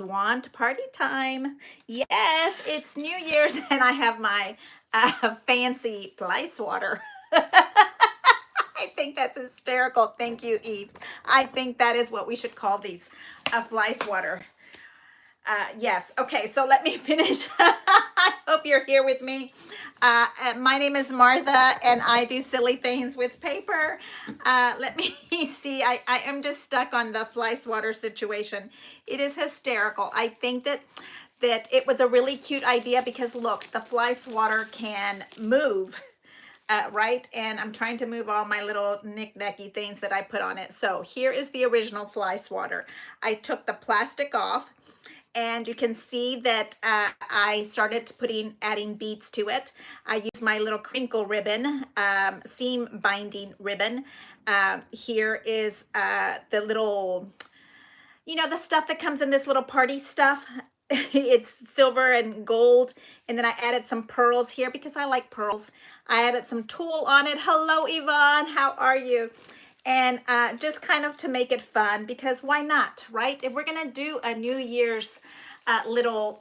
Wand party time. Yes, it's New Year's and I have my fancy fly swatter. I think that's hysterical. Thank you, Eve. I think that is what we should call these, a fly swatter. Yes. Okay. So let me finish. I hope you're here with me. My name is Martha, and I do silly things with paper. Let me see. I am just stuck on the fly swatter situation. It is hysterical. I think that it was a really cute idea because look, the fly swatter can move. Right, and I'm trying to move all my little knick-knacky things that I put on it. So here is the original fly swatter. I took the plastic off, and you can see that I started adding beads to it. I used my little crinkle ribbon, seam binding ribbon. Here is the little, the stuff that comes in this little party stuff. It's silver and gold. And then I added some pearls here because I like pearls. I added some tulle on it. Hello, Yvonne. How are you? And just kind of to make it fun, because why not, right? If we're going to do a New Year's little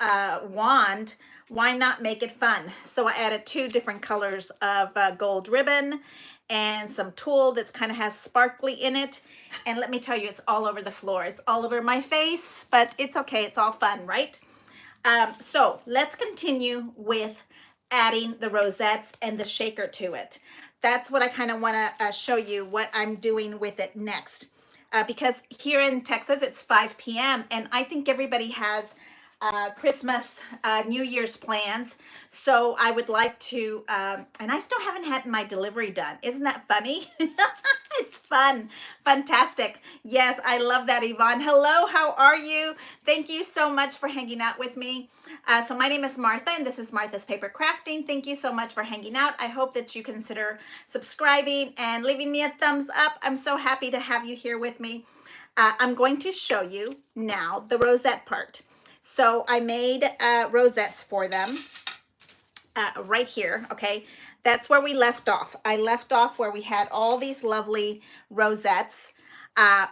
wand, why not make it fun? So I added 2 different colors of gold ribbon and some tulle that's kind of has sparkly in it. And let me tell you, it's all over the floor. It's all over my face, but it's okay. It's all fun, right? So let's continue with adding the rosettes and the shaker to it. That's what I kind of want to show you what I'm doing with it next. Because here in Texas, it's 5 p.m. and I think everybody has Christmas, New Year's plans. So I would like to, and I still haven't had my delivery done. Isn't that funny? It's fun. Fantastic. Yes, I love that, Yvonne. Hello, how are you? Thank you so much for hanging out with me. So my name is Martha, and this is Martha's Paper Crafting. Thank you so much for hanging out. I hope that you consider subscribing and leaving me a thumbs up. I'm so happy to have you here with me. I'm going to show you now the rosette part. So I made rosettes for them right here, okay? That's where we left off. I left off where we had all these lovely rosettes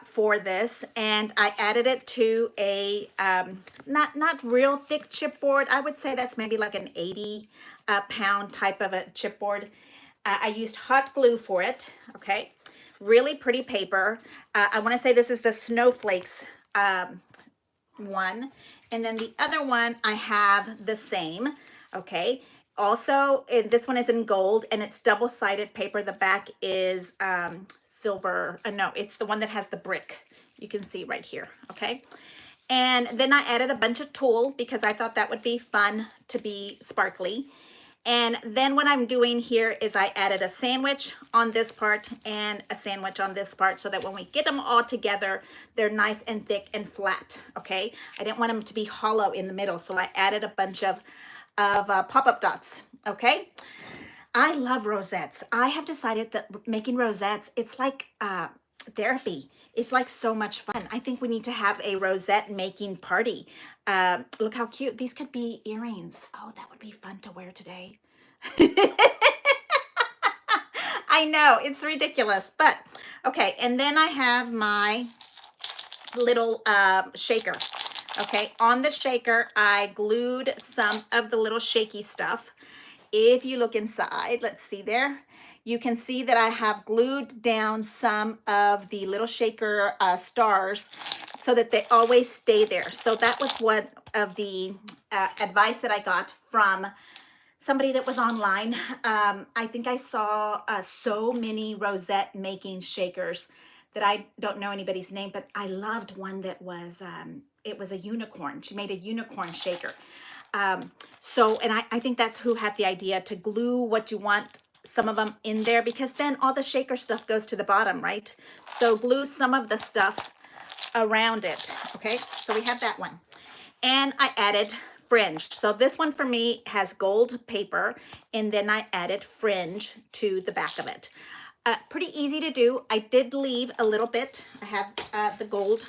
for this, and I added it to a not real thick chipboard. I would say that's maybe like an 80 pound type of a chipboard. I used hot glue for it, okay? Really pretty paper. I want to say this is the snowflakes one, and then the other one I have the same, okay? Also, this one is in gold, and it's double-sided paper. The back is silver. No, it's the one that has the brick. You can see right here, okay? And then I added a bunch of tulle because I thought that would be fun to be sparkly. And then what I'm doing here is I added a sandwich on this part and a sandwich on this part so that when we get them all together, they're nice and thick and flat, okay? I didn't want them to be hollow in the middle, so I added a bunch of pop-up dots, okay? I love rosettes. I have decided that making rosettes, it's like therapy. It's like so much fun. I think we need to have a rosette making party. Look how cute. These could be earrings. Oh, that would be fun to wear today. I know, it's ridiculous, but okay. And then I have my little shaker. Okay, on the shaker, I glued some of the little shaky stuff. If you look inside, let's see there. You can see that I have glued down some of the little shaker stars so that they always stay there. So that was one of the advice that I got from somebody that was online. I think I saw so many rosette making shakers that I don't know anybody's name, but I loved one that was, it was a unicorn. She made a unicorn shaker. And I think that's who had the idea to glue what you want, some of them in there, because then all the shaker stuff goes to the bottom, right? So glue some of the stuff around it, okay? So we have that one. And I added fringe. So this one for me has gold paper, and then I added fringe to the back of it. Pretty easy to do. I did leave a little bit. I have the gold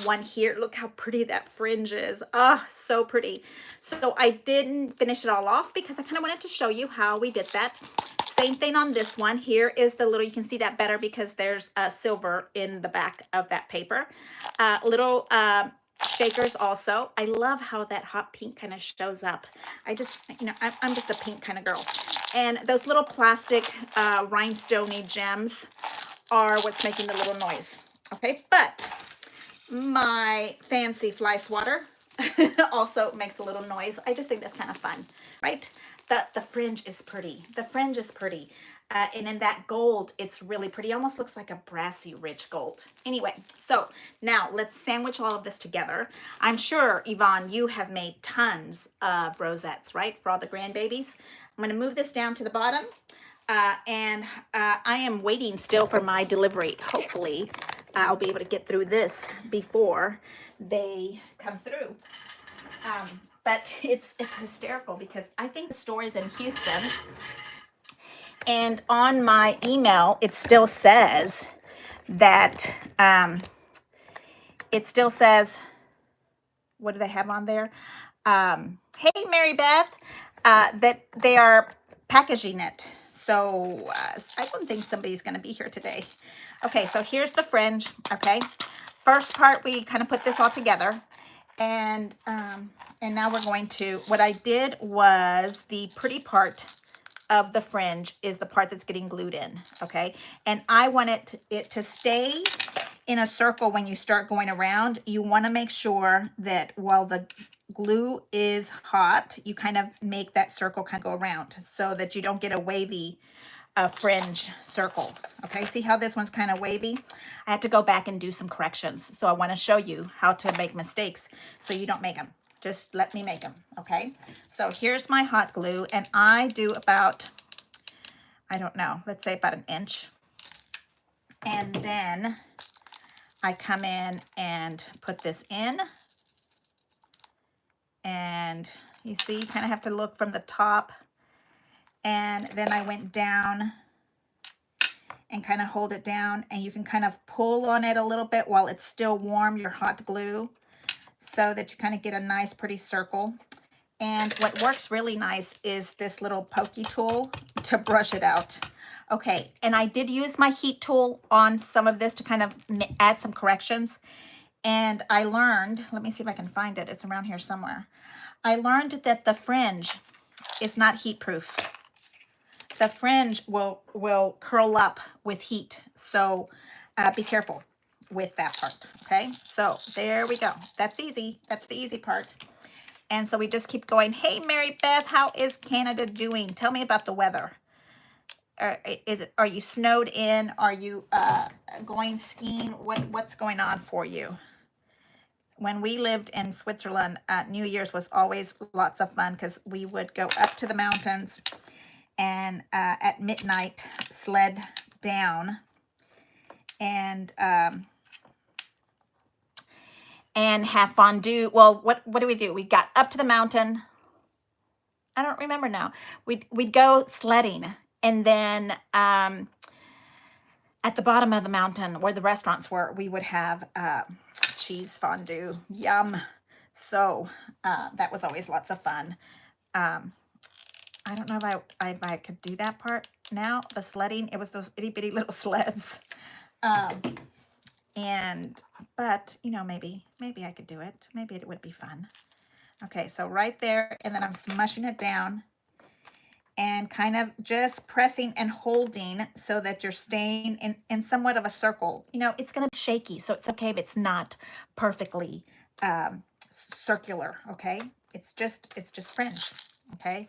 one here. Look how pretty that fringe is. Ah, oh, so pretty. So I didn't finish it all off because I kind of wanted to show you how we did that. Same thing on this one. Here is the little, you can see that better because there's silver in the back of that paper. Little shakers also. I love how that hot pink kind of shows up. I just, I'm just a pink kind of girl. And those little plastic rhinestoney gems are what's making the little noise. Okay, but my fancy fly swatter also makes a little noise. I just think that's kind of fun, right? The fringe is pretty. The fringe is pretty. And in that gold, it's really pretty. It almost looks like a brassy, rich gold. Anyway, so now let's sandwich all of this together. I'm sure, Yvonne, you have made tons of rosettes, right? For all the grandbabies. I'm going to move this down to the bottom. And I am waiting still for my delivery. Hopefully, I'll be able to get through this before they come through. But it's hysterical because I think the store is in Houston. And on my email, it still says that, what do they have on there? Hey, Mary Beth, that they are packaging it. So I don't think somebody's going to be here today. Okay, so here's the fringe, okay? First part, we kind of put this all together. And now we're going to, what I did was the pretty part of the fringe is the part that's getting glued in, okay? And I want it to stay in a circle when you start going around. You want to make sure that while the glue is hot, you kind of make that circle kind of go around so that you don't get a wavy fringe circle. Okay, see how this one's kind of wavy? I had to go back and do some corrections. So I want to show you how to make mistakes so you don't make them. Just let me make them, okay? So here's my hot glue, and I do about, I don't know, let's say about 1 inch. And then I come in and put this in. And you see, you kind of have to look from the top. And then I went down and kind of hold it down, and you can kind of pull on it a little bit while it's still warm, your hot glue, so that you kind of get a nice pretty circle. And what works really nice is this little pokey tool to brush it out. Okay, and I did use my heat tool on some of this to kind of add some corrections. And I learned, let me see if I can find it. It's around here somewhere. I learned that the fringe is not heat proof. The fringe will curl up with heat. So be careful with that part, okay? So there we go. That's easy. That's the easy part. And so we just keep going. Hey, Mary Beth, how is Canada doing? Tell me about the weather. Are you snowed in? Are you going skiing? What's going on for you? When we lived in Switzerland, New Year's was always lots of fun because we would go up to the mountains and at midnight sled down and have fondue. Well, what do we do? We got up to the mountain. I don't remember now. We'd go sledding, and then at the bottom of the mountain where the restaurants were, we would have cheese fondue. Yum. So that was always lots of fun. I don't know if I could do that part now. The sledding, it was those itty bitty little sleds. But you know, maybe I could do it. Maybe it would be fun. Okay, so right there, and then I'm smushing it down and kind of just pressing and holding so that you're staying in somewhat of a circle. You know, it's going to be shaky, so it's okay if it's not perfectly circular, okay? It's just fringe, okay?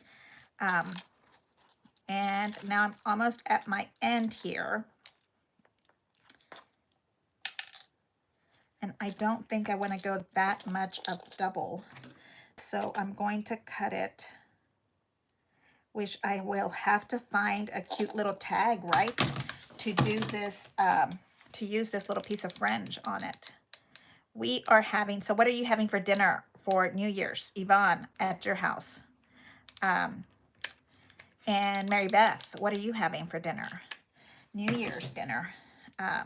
And now I'm almost at my end here. And I don't think I want to go that much of double. So I'm going to cut it, which I will have to find a cute little tag, right? To do this, to use this little piece of fringe on it. We are having, so what are you having for dinner for New Year's, Yvonne, at your house? And Mary Beth, what are you having for dinner? New Year's dinner.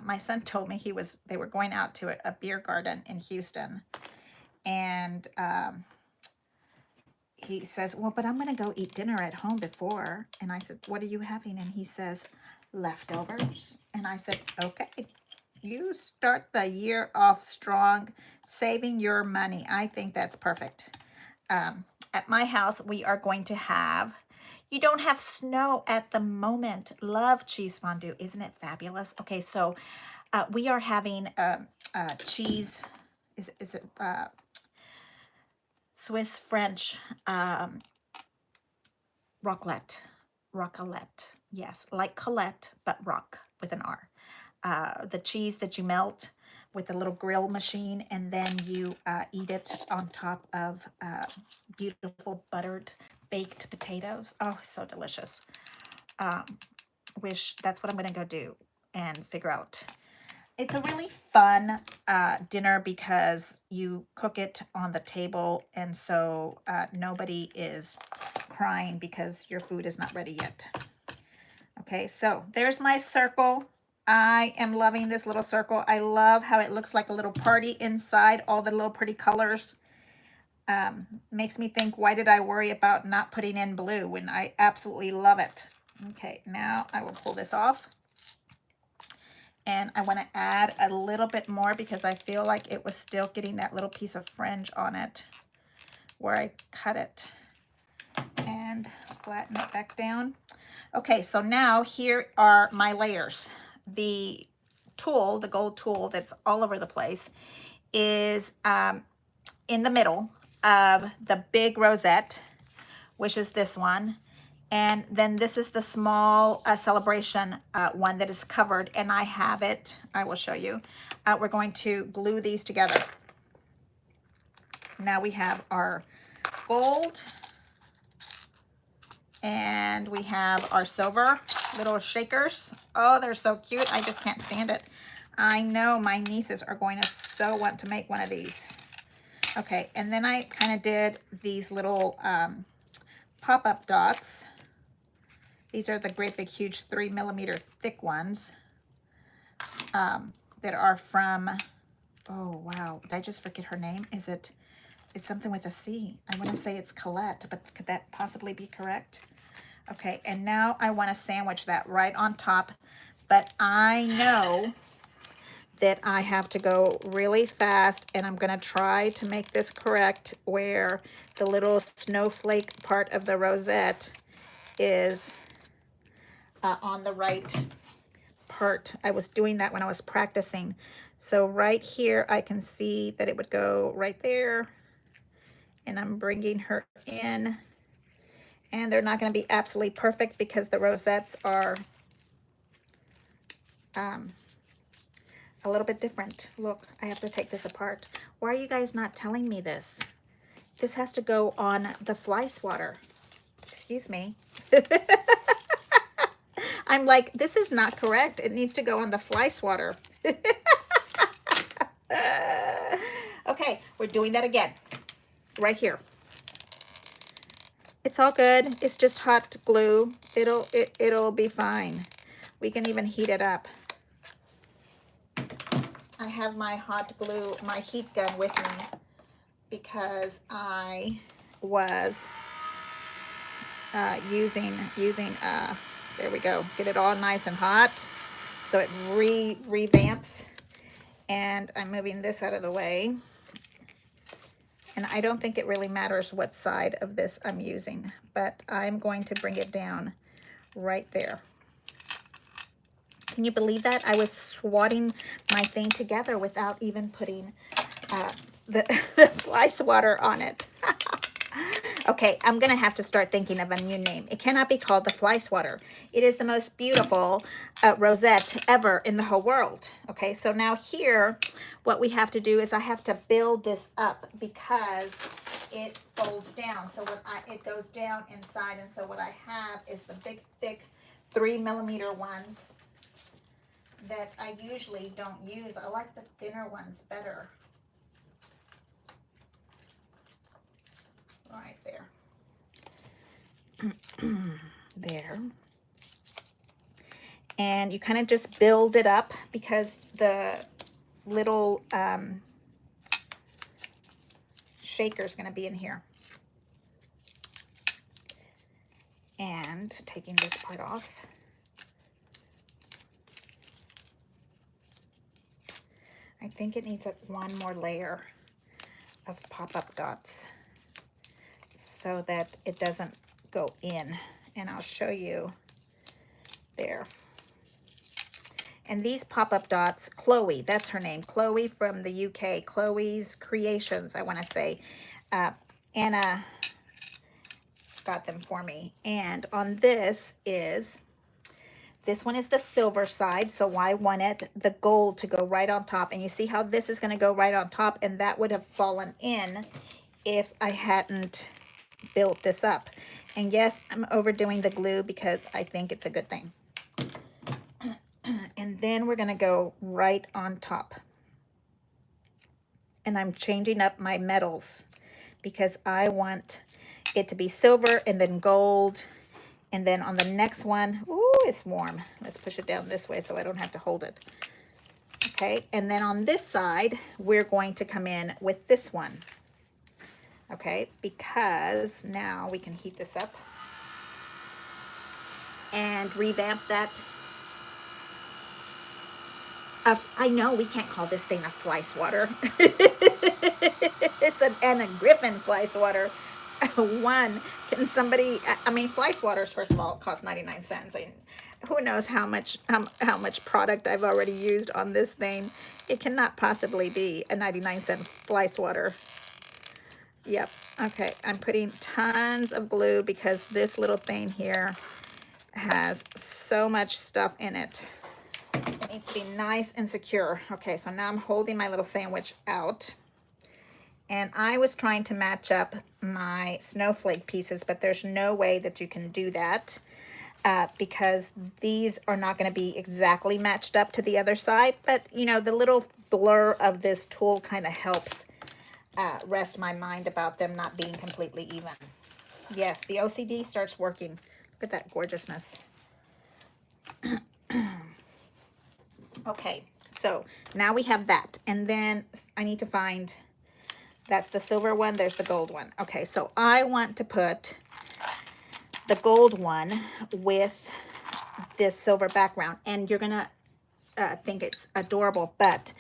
My son told me they were going out to a beer garden in Houston. And he says, well, but I'm going to go eat dinner at home before. And I said, what are you having? And he says, leftovers. And I said, okay. You start the year off strong, saving your money. I think that's perfect. At my house, we are going to have, you don't have snow at the moment. Love cheese fondue. Isn't it fabulous? Okay, so we are having cheese, is it Swiss French raclette. Raclette. Yes, like Colette, but rock with an R. The cheese that you melt with the little grill machine, and then you eat it on top of beautiful buttered baked potatoes. Oh, so delicious. Wish that's what I'm going to go do and figure out. It's a really fun dinner because you cook it on the table, and so nobody is crying because your food is not ready yet. Okay, so there's my circle. I am loving this little circle. I love how it looks like a little party inside, all the little pretty colors. Makes me think, why did I worry about not putting in blue when I absolutely love it? Okay, now I will pull this off. And I want to add a little bit more because I feel like it was still getting that little piece of fringe on it where I cut it, and flatten it back down. Okay, so now here are my layers. The tool, the gold tool that's all over the place, is in the middle of the big rosette, which is this one. And then this is the small celebration one that is covered, and I have it. I will show you. We're going to glue these together. Now we have our gold, and we have our silver little shakers. Oh, they're so cute. I just can't stand it. I know my nieces are going to so want to make one of these. Okay, and then I kind of did these little pop-up dots. These are the great big huge 3mm thick ones that are from, oh wow, did I just forget her name? It's something with a C. I want to say it's Colette, but could that possibly be correct? Okay, and now I want to sandwich that right on top, but I know that I have to go really fast, and I'm going to try to make this correct where the little snowflake part of the rosette is on the right part. I was doing that when I was practicing. So right here, I can see that it would go right there, and I'm bringing her in. And they're not going to be absolutely perfect because the rosettes are a little bit different. Look, I have to take this apart. Why are you guys not telling me this? This has to go on the fly swatter. Excuse me. I'm like, this is not correct. It needs to go on the fly swatter. Okay, we're doing that again. Right here. It's all good. It's just hot glue. It'll be fine. We can even heat it up. I have my hot glue, my heat gun with me because I was using there we go. Get it all nice and hot so it revamps. And I'm moving this out of the way. And I don't think it really matters what side of this I'm using, but I'm going to bring it down right there. Can you believe that? I was swatting my thing together without even putting the fly swatter on it. Okay, I'm going to have to start thinking of a new name. It cannot be called the fly swatter. It is the most beautiful rosette ever in the whole world. Okay, so now here, what we have to do is I have to build this up because it folds down. So it goes down inside, and so what I have is the big, thick 3mm ones that I usually don't use. I like the thinner ones better. Right there. There. And you kind of just build it up because the little shaker is going to be in here. And taking this part off. I think it needs one more layer of pop-up dots so that it doesn't go in. And I'll show you there. And these pop-up dots, Chloe, that's her name, Chloe from the UK, Chloe's Creations, I want to say. Anna got them for me. And on this one is the silver side, so I wanted the gold to go right on top. And you see how this is going to go right on top, and that would have fallen in if I hadn't built this up. And yes, I'm overdoing the glue because I think it's a good thing. And then we're going to go right on top. And I'm changing up my metals because I want it to be silver and then gold. And then on the next one, ooh, it's warm. Let's push it down this way so I don't have to hold it. Okay, and then on this side, we're going to come in with this one. Okay, because now we can heat this up and revamp that. I know we can't call this thing a fly swatter. It's an a Griffin fly swatter. One, can somebody, I mean, fly swatters, first of all, cost 99 cents. And who knows how much product I've already used on this thing. It cannot possibly be a 99-cent fly swatter. Yep. Okay, I'm putting tons of glue because this little thing here has so much stuff in it. It needs to be nice and secure. Okay, so now I'm holding my little sandwich out. And I was trying to match up my snowflake pieces, but there's no way that you can do that because these are not going to be exactly matched up to the other side. But, you know, the little blur of this tool kind of helps rest my mind about them not being completely even. Yes, the OCD starts working. Look at that gorgeousness. Okay, so now we have that. And then I need to find, that's the silver one, there's the gold one. Okay, so I want to put the gold one with this silver background. And you're going to think it's adorable, but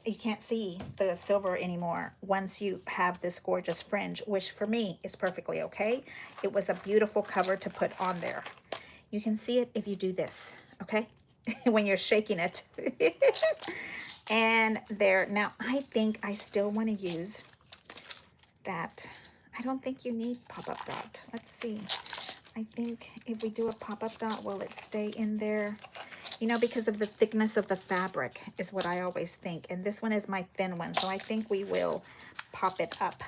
you can't see the silver anymore once you have this gorgeous fringe, which for me is perfectly okay. It was a beautiful cover to put on there. You can see it if you do this, okay? When you're shaking it. And there, now I think I still want to use that. I don't think you need pop-up dot. Let's see. I think if we do a pop-up dot, will it stay in there? You know, because of the thickness of the fabric is what I always think. And this one is my thin one, so I think we will pop it up.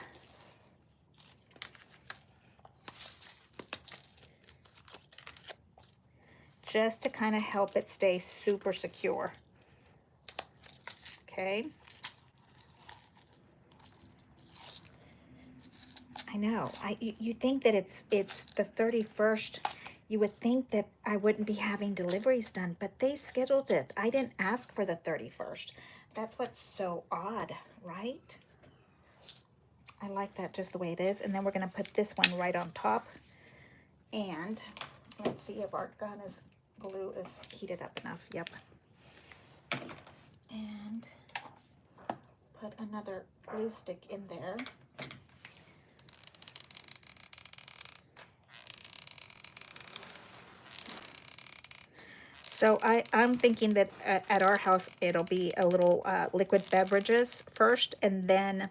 Just to kind of help it stay super secure. Okay. I know. You think that it's the 31st. You would think that I wouldn't be having deliveries done, but they scheduled it. I didn't ask for the 31st. That's what's so odd, right? I like that just the way it is. And then we're going to put this one right on top. And let's see if our glue is heated up enough. Yep. And put another glue stick in there. So I'm thinking that at our house it'll be a little liquid beverages first, and then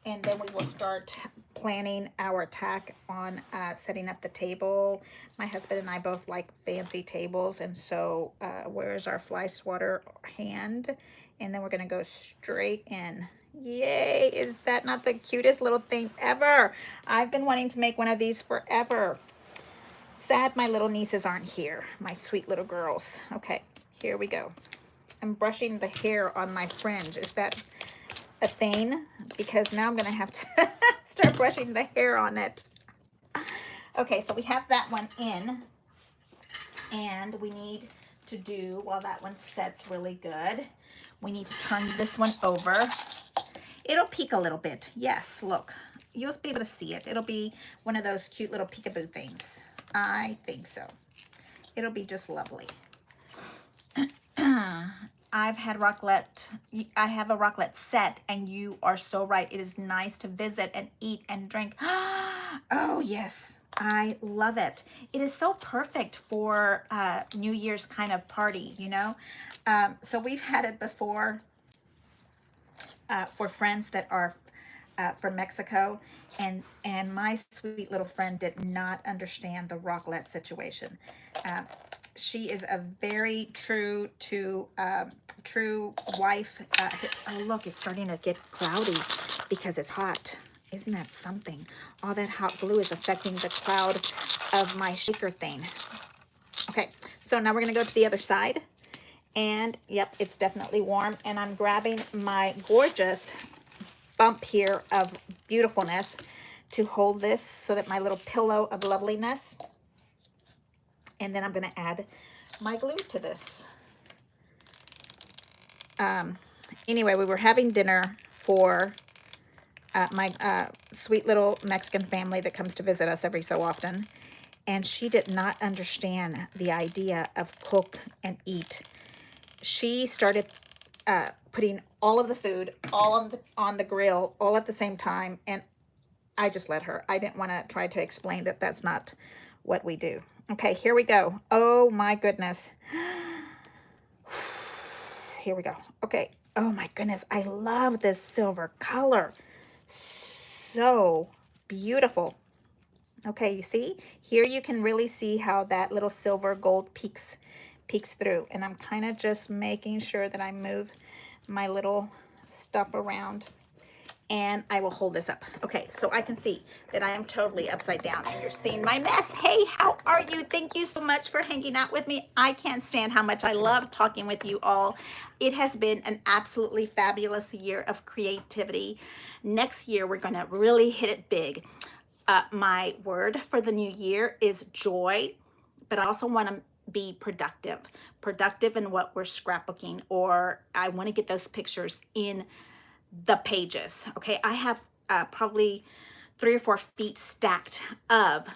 we will start planning our attack on setting up the table. My husband and I both like fancy tables, and so where's our fly swatter hand? And then we're gonna go straight in. Yay, is that not the cutest little thing ever? I've been wanting to make one of these forever. Sad my little nieces aren't here, my sweet little girls. Okay, here we go. I'm brushing the hair on my fringe. Is that a thing? Because now I'm gonna have to start brushing the hair on it. Okay, so we have that one in, and we need to do, while that one sets really good, we need to turn this one over. It'll peek a little bit. Yes, look, you'll be able to see it. It'll be one of those cute little peekaboo things. I think so. It'll be just lovely. I've had raclette. I have a raclette set, and you are so right. It is nice to visit and eat and drink. Oh, yes. I love it. It is so perfect for New Year's kind of party, you know? So we've had it before for friends that are from Mexico, and my sweet little friend did not understand the raclette situation. Uh, she is a very true wife. Oh, look, it's starting to get cloudy because it's hot. Isn't that something? All that hot glue is affecting the cloud of my shaker thing. Okay, so now we're gonna go to the other side. And yep, it's definitely warm. And I'm grabbing my gorgeous bump here of beautifulness to hold this so that my little pillow of loveliness. And then I'm going to add my glue to this. Anyway, we were having dinner for my sweet little Mexican family that comes to visit us every so often. And she did not understand the idea of cook and eat. She started putting all of the food all on the grill all at the same time, and I just let her. I didn't want to try to explain that that's not what we do. Okay, here we go. Oh my goodness. Here we go. Okay. Oh my goodness. I love this silver color. So beautiful. Okay, you see? Here you can really see how that little silver gold peeks through. And I'm kind of just making sure that I move my little stuff around, and I will hold this up. Okay, so I can see that I am totally upside down and you're seeing my mess. Hey, how are you? Thank you so much for hanging out with me. I can't stand how much I love talking with you all. It has been an absolutely fabulous year of creativity. Next year, we're gonna really hit it big. My word for the new year is joy, but I also want to be productive in what we're scrapbooking, or I want to get those pictures in the pages. Okay, I have probably 3 or 4 feet stacked of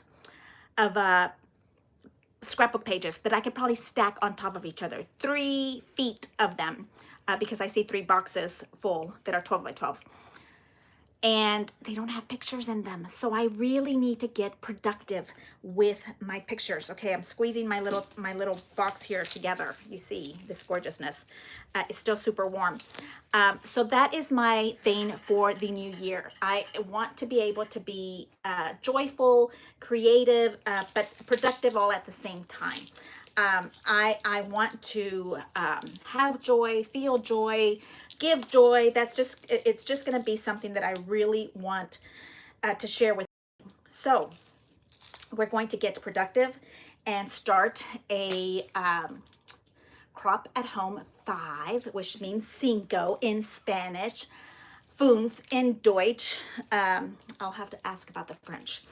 scrapbook pages that I could probably stack on top of each other. 3 feet of them, because I see 3 boxes full that are 12 by 12. And they don't have pictures in them. So I really need to get productive with my pictures. Okay, I'm squeezing my little box here together. You see this gorgeousness. It's still super warm. So that is my thing for the new year. I want to be able to be joyful, creative, but productive all at the same time. I want to have joy, feel joy, give joy. It's just going to be something that I really want to share with you. So we're going to get productive and start a crop at home 5, which means cinco in Spanish, fünf in Deutsch. I'll have to ask about the French.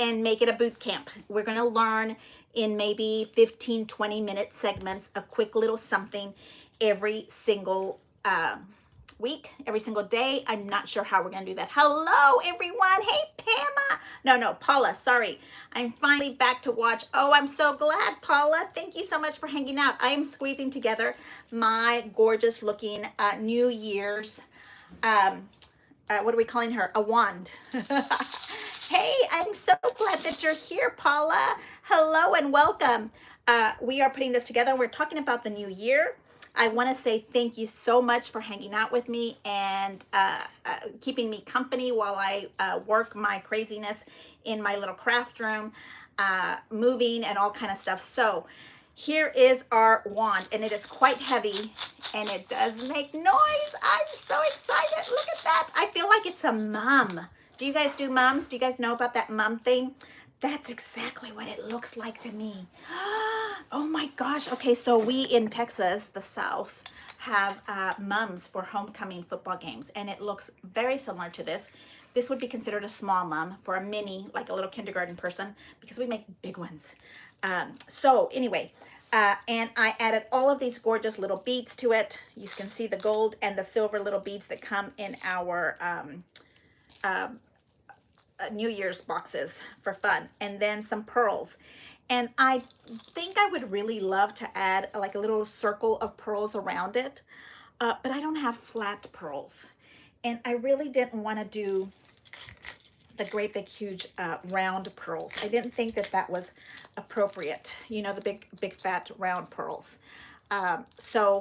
And make it a boot camp. We're going to learn in maybe 15-20 minute segments, a quick little something every single week, every single day. I'm not sure how we're going to do that. Hello, everyone. Hey, Pamela. No, Paula, sorry. I'm finally back to watch. Oh, I'm so glad, Paula. Thank you so much for hanging out. I am squeezing together my gorgeous looking New Year's, what are we calling her? A wand. Hey, I'm so glad that you're here, Paula. Hello and welcome. We are putting this together. We're talking about the new year. I want to say thank you so much for hanging out with me and keeping me company while I work my craziness in my little craft room, moving and all kind of stuff. So here is our wand, and it is quite heavy, and it does make noise. I'm so excited. Look at that. I feel like it's a mum. Do you guys do mums? Do you guys know about that mum thing? That's exactly what it looks like to me. Oh my gosh. Okay, so we in Texas, the South, have mums for homecoming football games, and it looks very similar to this. This would be considered a small mum for a mini, like a little kindergarten person, because we make big ones. So anyway, and I added all of these gorgeous little beads to it. You can see the gold and the silver little beads that come in our New Year's boxes for fun, and then some pearls. And I think I would really love to add like a little circle of pearls around it, but I don't have flat pearls. And I really didn't want to do the great big huge round pearls. I didn't think that that was appropriate, you know, the big fat round pearls. So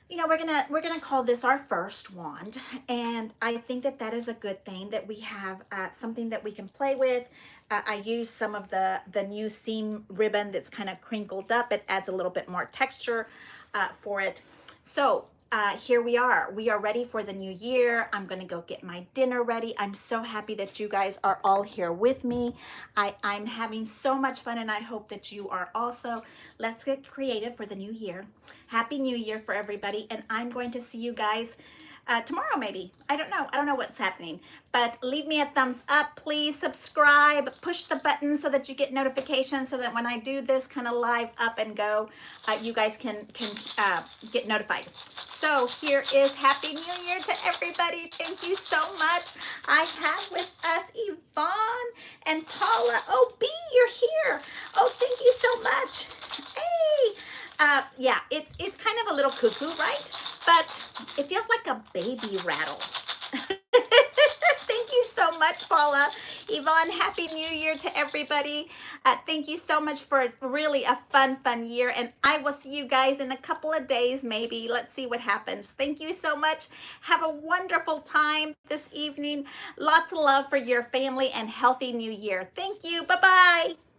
you know, we're gonna call this our first wand, and I think that that is a good thing that we have something that we can play with. I use some of the new seam ribbon that's kind of crinkled up. It adds a little bit more texture for it. So here we are. We are ready for the new year. I'm gonna go get my dinner ready. I'm so happy that you guys are all here with me. I'm having so much fun, and I hope that you are also. Let's get creative for the new year. Happy New Year for everybody, and I'm going to see you guys tomorrow maybe. I don't know. I don't know what's happening, but leave me a thumbs up. Please subscribe. Push the button so that you get notifications so that when I do this kind of live up and go, you guys can get notified. So here is Happy New Year to everybody. Thank you so much. I have with us Yvonne and Paula. Oh, B, you're here. Oh, thank you so much. Hey. Yeah, it's kind of a little cuckoo, right? But it feels like a baby rattle. Thank you so much, Paula. Yvonne, Happy New Year to everybody. Thank you so much for really a fun year. And I will see you guys in a couple of days, maybe. Let's see what happens. Thank you so much. Have a wonderful time this evening. Lots of love for your family and healthy new year. Thank you. Bye-bye.